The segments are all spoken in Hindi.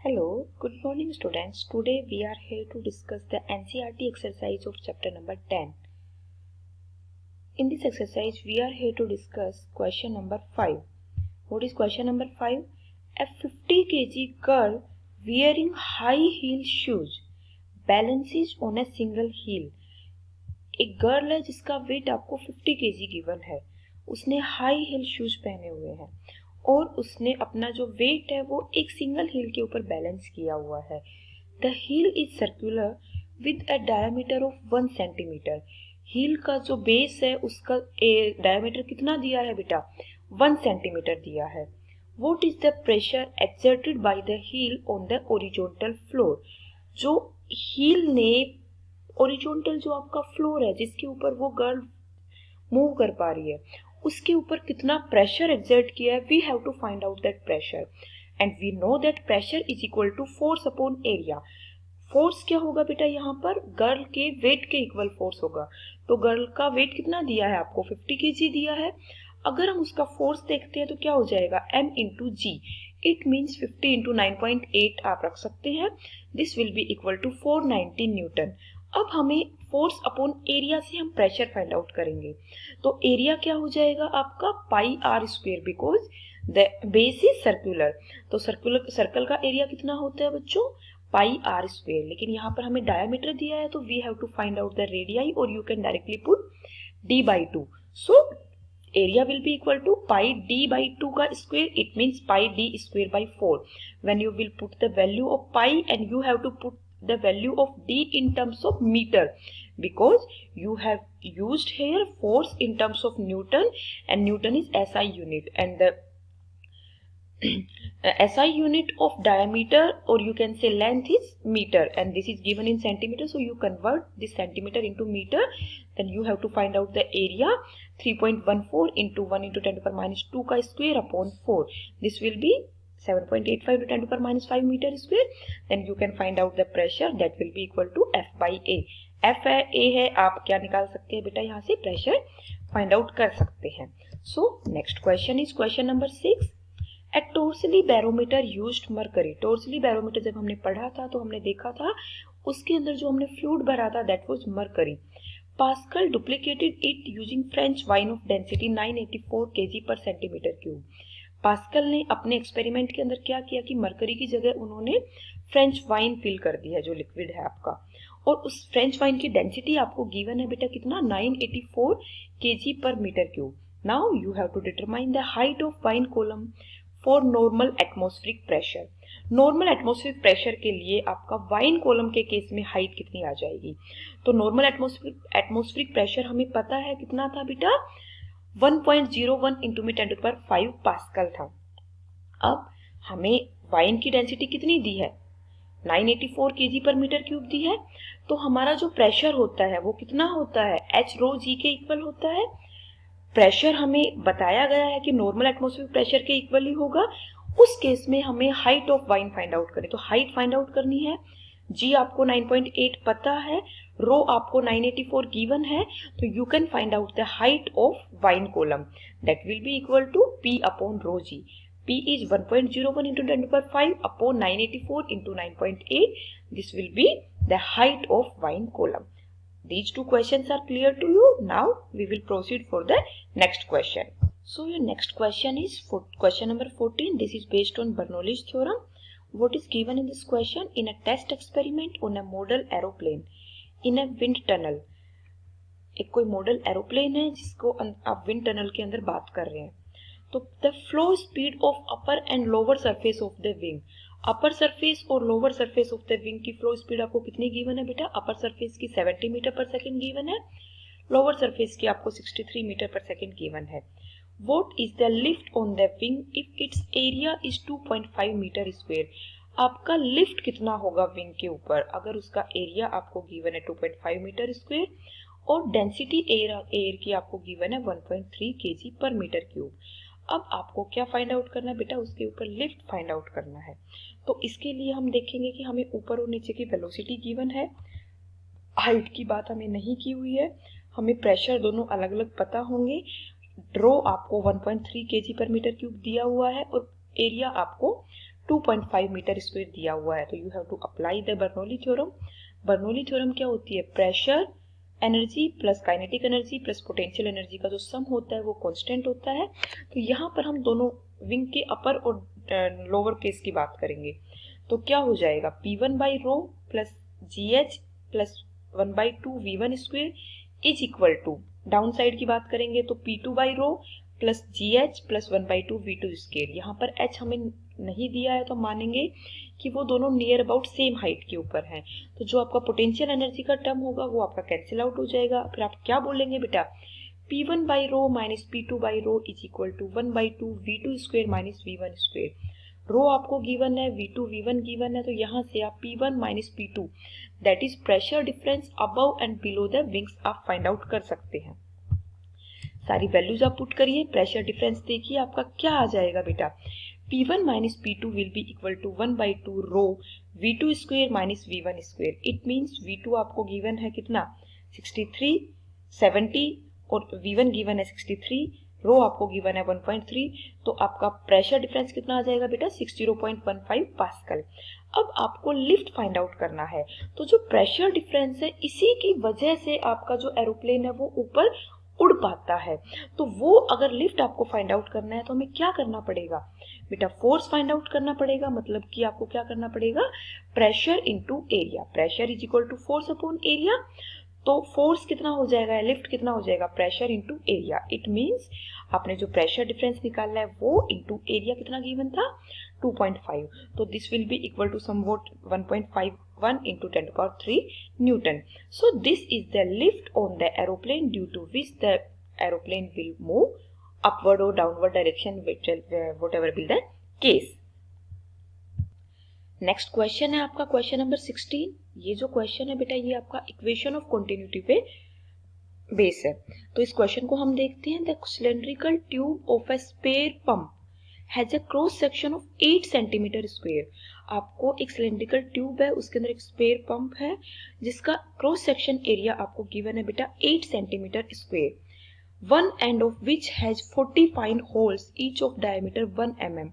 Hello, good morning students. Today we are here to discuss the NCERT exercise of chapter number 10. In this exercise we are here to discuss question number 5. What is question number 5? A 50 kg girl wearing high heel shoes balances on a single heel. एक गर्ल है जिसका वेट आपको 50 kg गिवन है, उसने हाई हील शूज पहने हुए हैं और उसने अपना जो वेट है वो एक सिंगल हील के ऊपर बैलेंस किया हुआ है। The heel is circular with a diameter of 1 centimetre. Heel का जो बेस है उसका डायमीटर कितना दिया है बेटा? 1 सेंटीमीटर दिया है। What is the pressure exerted by the heel on the horizontal floor? जो हील ने ओरिजोनटल जो आपका फ्लोर है जिसके ऊपर वो गर्ल मूव कर पा रही है उसके ऊपर कितना प्रेशर एक्सर्ट किया है, we have to find out that pressure and we know that pressure is equal to force upon area. Force क्या होगा बेटा? यहाँ पर गर्ल के वेट के इक्वल फोर्स होगा। तो गर्ल का वेट कितना दिया है आपको? 50 kg दिया है। अगर हम उसका फोर्स देखते हैं तो क्या हो जाएगा? m into g. It means 50 into 9.8 आप रख सकते हैं। This will be equal to 490 newton. अब हमें फोर्स अपॉन एरिया से हम प्रेशर फाइंड आउट करेंगे। तो एरिया क्या हो जाएगा आपका? Pi are square, because the base is circular. तो सर्कल का एरिया कितना होता है बच्चों? Pi are square. लेकिन यहाँ पर हमें डायमीटर दिया है तो we have to find out the radii और you can directly put d by 2. So area will be equal to pi d by 2 का square, it means pi d square by 4. When you will put the value of pi and you have to put the value of d in terms of meter, because you have used here force in terms of Newton and Newton is SI unit and the SI unit of diameter or you can say length is meter and this is given in centimeter, so you convert this centimeter into meter. Then you have to find out the area 3.14 into 1 into 10 to the power minus 2 का square upon 4. This will be 7.85 to 10 to the power minus 5 meter square. Then you can find out the pressure, that will be equal to F by A. F है A है, आप क्या निकाल सकते हैं बेटा? यहाँ से प्रेशर फाइंड आउट कर सकते हैं। So next question is question number 6. A Torricelli barometer used mercury. Torricelli barometer जब हमने पढ़ा था तो हमने देखा था उसके अंदर जो हमने फ्लूइड भरा था that was mercury. Pascal duplicated it using French wine of density 984 kg पर सेंटीमीटर क्यूब। पास्कल ने अपने एक्सपेरिमेंट के अंदर क्या किया कि मरकरी की जगह उन्होंने फ्रेंच वाइन फिल कर दी है जो लिक्विड है आपका, और उस फ्रेंच वाइन की डेंसिटी आपको गिवन है बेटा कितना? 984 kg पर metre cube. Now you have to determine the height of wine column for normal atmospheric pressure. नॉर्मल एटमॉस्फेरिक प्रेशर के लिए आपका वाइन कॉलम के केस में हाइट कितनी आ जाएगी? तो नॉर्मल एटमॉस्फेरिक प्रेशर हमें पता है कितना था बेटा? 1.01 इंटू में 10 टू पावर 5 पास्कल था। अब हमें वाइन की डेंसिटी कितनी दी है? 984 kg पर मीटर क्यूब दी है। तो हमारा जो प्रेशर होता है वो कितना होता है? h रो g के इक्वल होता है। प्रेशर हमें बताया गया है कि नॉर्मल एटमॉस्फेरिक प्रेशर के इक्वल ही होगा। उस केस में हमें height of wine find out करें तो हाइट फाइंड आउट करनी है। जी आपको 9.8 पता है, रो आपको 984 गिवन है, तो you can find out the height of wine column, that will be equal to p upon rho g. p is 1.01 into 10 to the power 5 upon 984 into 9.8. This will be the height of wine column. These two questions are clear to you. Now we will proceed for the next question. So your next question is for question number 14. This is based on Bernoulli's theorem. What is given in this question? In a test experiment on a model aeroplane in a wind tunnel. एक कोई मॉडल एरोप्लेन है जिसको आप विंड टनल के अंदर बात कर रहे हैं। तो the flow speed of upper and lower surface of the wing. Upper surface और lower surface of the wing की फ्लो स्पीड आपको कितनी गिवन है बेटा? अपर सरफेस की 70 मीटर पर सेकेंड गिवन है, लोअर सरफेस की आपको 63 मीटर पर सेकेंड गिवन है। What is the lift on the wing if it's area is 2.5 metre square. आपका लिफ्ट कितना होगा विंग के ऊपर अगर उसका एरिया आपको गिवन है 2.5 मीटर स्क्वायर और डेंसिटी एयर की आपको गिवन है 1.3 kg पर मीटर क्यूब। अब आपको क्या फाइंड आउट करना है बेटा? उसके ऊपर लिफ्ट फाइंड आउट करना है। तो इसके लिए हम देखेंगे कि हमें ऊपर और नीचे की वेलोसिटी गिवन है, हाइट की बात हमें नहीं की हुई है, हमें प्रेशर दोनों अलग अलग पता होंगे। ड्रो आपको 1.3 kg पर मीटर क्यूब दिया हुआ है और एरिया आपको 2.5 मीटर स्क्वायर दिया हुआ है, तो you have to apply the Bernoulli theorem. Bernoulli theorem क्या होती है? Pressure energy plus kinetic energy plus potential energy का जो सम होता है वो कांस्टेंट होता है। तो यहाँ पर हम दोनों विंग के अपर और लोअर केस की बात करेंगे, तो क्या हो जाएगा? P1 by rho plus GH plus 1/2 V1 square is equal to, down side की बात करेंगे तो P2 by rho plus GH plus 1/2 V2 square. यहाँ पर H हमें नहीं दिया है तो मानेंगे कि वो दोनों नियर अबाउट सेम हाइट के ऊपर हैं, तो जो आपका पोटेंशियल एनर्जी का टर्म होगा वो आपका कैंसिल आउट हो जाएगा। फिर आप क्या बोलेंगे बेटा? P1 by rho minus P2 by rho is equal to 1/2 V2 square minus V1 square. Rho आपको गिवन है, V2 V1 गिवन है, तो यहाँ से आप P1 minus P2 that is pressure difference above and below the wings आप फाइंड आउट कर सकते हैं। सारी वैल्यूज आप पुट करिए, प्रेशर डिफरेंस देखिए आपका क्या आ जाएगा बेटा? P1 minus P2 will be equal to 1/2 rho V2 square minus V1 square. It means V2 आपको गिवन है कितना? 63, 70 और V1 गिवन है 63, रो आपको गिवन है 1.3, तो आपका प्रेशर डिफरेंस कितना आ जाएगा बेटा? 60.15 पास्कल। अब आपको लिफ्ट फाइंड आउट करना है, तो जो प्रेशर डिफरेंस है इसी की वजह से आपका जो एरोप्लेन है वो ऊपर उड़ पाता है। तो वो अगर लिफ्ट आपको फाइंड आउट करना है तो हमें क्या करना पड़ेगा बेटा? फोर्स फाइंड आउट करना पड़ेगा। मतलब कि आपको क्या करना पड़ेगा? Pressure into area, pressure is equal to force upon area. तो फोर्स कितना हो जाएगा, लिफ्ट कितना हो जाएगा? Pressure into area. It means आपने जो प्रेशर डिफरेंस निकाला है वो इनटू एरिया कितना गिवन था? 2.5। तो this will be equal to somewhat 1.51 into 10⁻³ Newton. So this is the lift on the aeroplane due to which the aeroplane will move upward or downward direction, whatever be the case. Next question है आपका क्वेश्चन नंबर 16। ये जो क्वेश्चन है बेटा ये आपका इक्वेशन ऑफ कॉन्टिन्यूटी पे बेस है। तो इस क्वेश्चन को हम देखते हैं। The cylindrical tube of a spray pump has a cross section of 8 centimetre square. आपको एक सिलेंड्रिकल ट्यूब है, उसके अंदर एक स्पेयर पंप है जिसका क्रॉस सेक्शन एरिया आपको गिवन है बेटा 8 centimetre square. One end of which has 40 fine holes each of diameter 1 mm।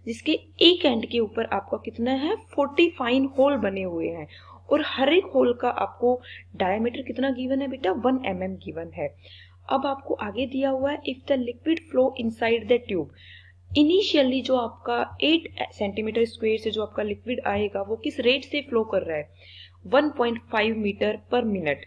जिसके एक एंड के ऊपर आपका कितना है? 40 फाइन होल बने हुए हैं और हर एक होल का आपको डायमीटर कितना गिवन है बेटा? 1 mm गिवन है। अब आपको आगे दिया हुआ है if the liquid flow inside the tube. Initially जो आपका 8 सेंटीमीटर स्क्वायर से जो आपका लिक्विड आएगा वो किस रेट से फ्लो कर रहा है? 1.5 मीटर पर मिनट।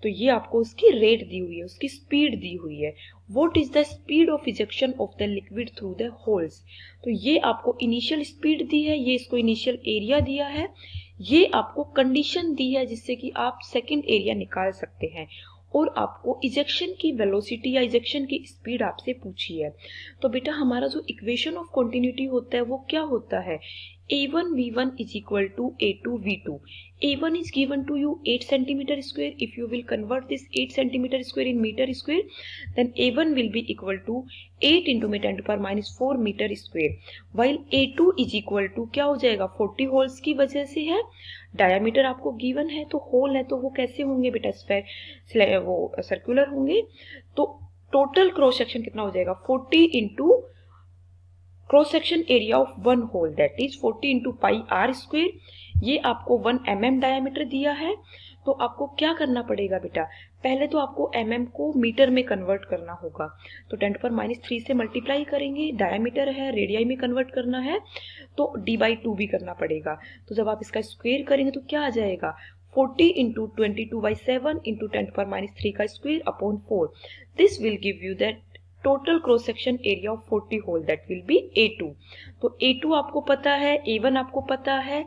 तो ये आपको उसकी रेट दी हुई है, उसकी स्पीड दी हुई है। What is the speed of ejection of the liquid through the holes. तो ये आपको इनिशियल स्पीड दी है, ये इसको इनिशियल एरिया दिया है, ये आपको कंडीशन दी है जिससे कि आप सेकंड एरिया निकाल सकते हैं, और आपको इजेक्शन की वेलोसिटी या इजेक्शन की स्पीड आपसे पूछी है। तो बेटा हमारा जो इक्वेशन ऑफ कॉन्टिन्यूटी होता है वो क्या होता है? A1 V1 is equal to A2 V2. A1 is given to you 8 centimeter square. If you will convert this 8 centimeter square in meter square, then A1 will be equal to 8 into 10⁻⁴ meter square. While A2 is equal to क्या हो जाएगा? 40 होल्स की वजह से है, डायमीटर आपको गिवन है, तो होल है तो वो कैसे होंगे बेटा? स्फेयर, वो सर्कुलर होंगे। तो टोटल क्रॉस सेक्शन कितना हो जाएगा? 40 into cross section area of one hole that is 40 into pi are square. ये आपको 1 mm डायमीटर दिया है। तो आपको क्या करना पड़ेगा बेटा? पहले तो आपको mm को मीटर में कन्वर्ट करना होगा, तो 10⁻³ से मल्टीप्लाई करेंगे। डायमीटर है, रेडियाई में कन्वर्ट करना है तो d/2 भी करना पड़ेगा। तो जब आप इसका स्क्वायर करेंगे तो क्या आ जाएगा? 40 इंटू 22/7 इंटू 10⁻³ का square upon 4। This will give you that total cross section area of 40 hole that will be A2। तो A2 आपको पता है, A1 आपको पता है,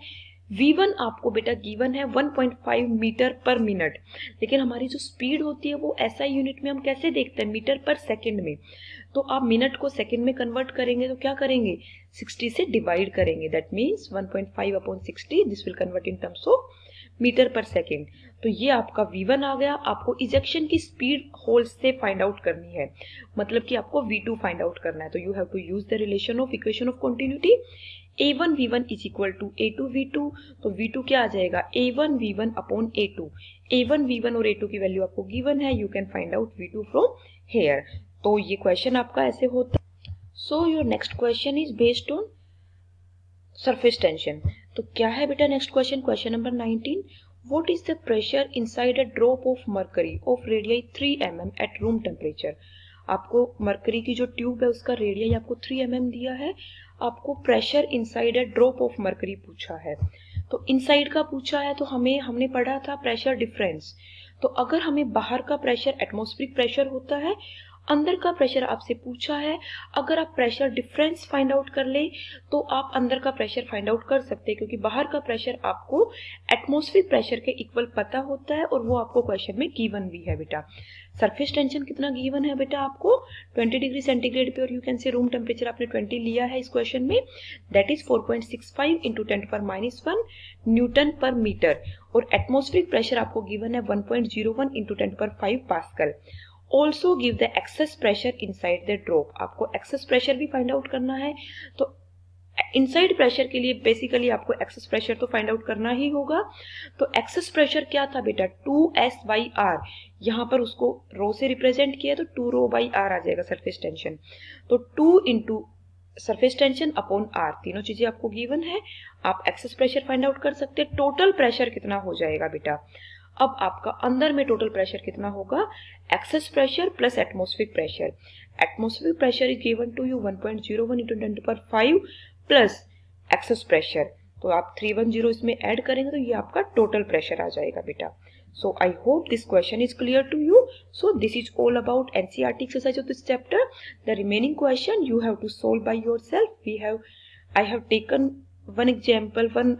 V1 आपको बेटा गिवन है 1.5 मीटर पर मिनट। लेकिन हमारी जो स्पीड होती है वो SI यूनिट में हम कैसे देखते हैं? मीटर पर सेकंड में। तो आप मिनट को सेकंड में कन्वर्ट करेंगे तो क्या करेंगे? 60 से डिवाइड करेंगे। That means 1.5 upon 60, this will convert in terms of metre पर सेकेंड। तो ये आपका V1 आ गया। आपको इजेक्शन की स्पीड होल्स से फाइंड आउट करनी है, मतलब कि आपको V2 फाइंड आउट करना है। तो you have to use the relation of equation of continuity. A1 V1 is equal to A2 V2। तो V2 क्या आ जाएगा? A1 V1 upon A2। A1 V1 और A2 की वैल्यू आपको गिवन है, you can find out V2 from here. तो ये क्वेश्चन आपका ऐसे होता है। So your next question is based on surface tension. तो क्या है बेटा next question, question number 19, what is the pressure inside a drop of mercury of radius 3 mm at room temperature. आपको मर्करी की जो ट्यूब है उसका रेडियस आपको 3 mm दिया है, आपको pressure inside a drop of mercury पूछा है। तो इनसाइड का पूछा है तो हमने पढ़ा था प्रेशर डिफरेंस। तो अगर हमें बाहर का प्रेशर एटमॉस्फेरिक प्रेशर होता है, अंदर का प्रेशर आपसे पूछा है, अगर आप प्रेशर डिफरेंस फाइंड आउट कर ले तो आप अंदर का प्रेशर फाइंड आउट कर सकते हैं, क्योंकि बाहर का प्रेशर आपको एटमॉस्फेरिक प्रेशर के इक्वल पता होता है और वो आपको क्वेश्चन में गिवन भी है बेटा। सरफेस टेंशन कितना गिवन है बेटा आपको 20 डिग्री सेंटीग्रेड पे, और you can say room temperature आपने 20 लिया है इस क्वेश्चन में, दैट इज 4.65 इंटू 10⁻⁻1 न्यूटन पर मीटर, और एटमॉस्फेरिक प्रेशर आपको गिवन है 1.01 into 10⁵ pascal. Also give the excess pressure inside the drop, आपको एक्सेस प्रेशर भी फाइंड आउट करना है। तो इनसाइड प्रेशर के लिए बेसिकली आपको एक्सेस प्रेशर तो फाइंड आउट करना ही होगा। तो एक्सेस प्रेशर क्या था बेटा 2S/R, यहाँ पर उसको रो से रिप्रेजेंट किया तो 2 ρ/R आ जाएगा सरफेस टेंशन। तो 2 into surface tension upon R, तीनों चीजें आपको गिवन है, आप एक्सेस प्रेशर फाइंड आउट कर सकते हैं। टोटल प्रेशर कितना हो जाएगा बेटा, अब आपका अंदर में टोटल प्रेशर कितना होगा, excess pressure plus atmospheric pressure. Atmospheric pressure is given to you 1.01 into 10⁵ plus excess pressure, तो आप 310 इसमें ऐड करेंगे तो ये आपका टोटल प्रेशर आ जाएगा बेटा। So I hope this question is clear to you. So this is all about NCERT exercise of this chapter. The remaining question you have to solve by yourself. I have taken one example, one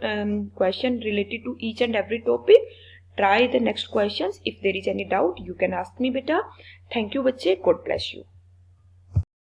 question related to each and every topic. Try the next questions. If there is any doubt, you can ask me beta. Thank you बच्चे. God bless you.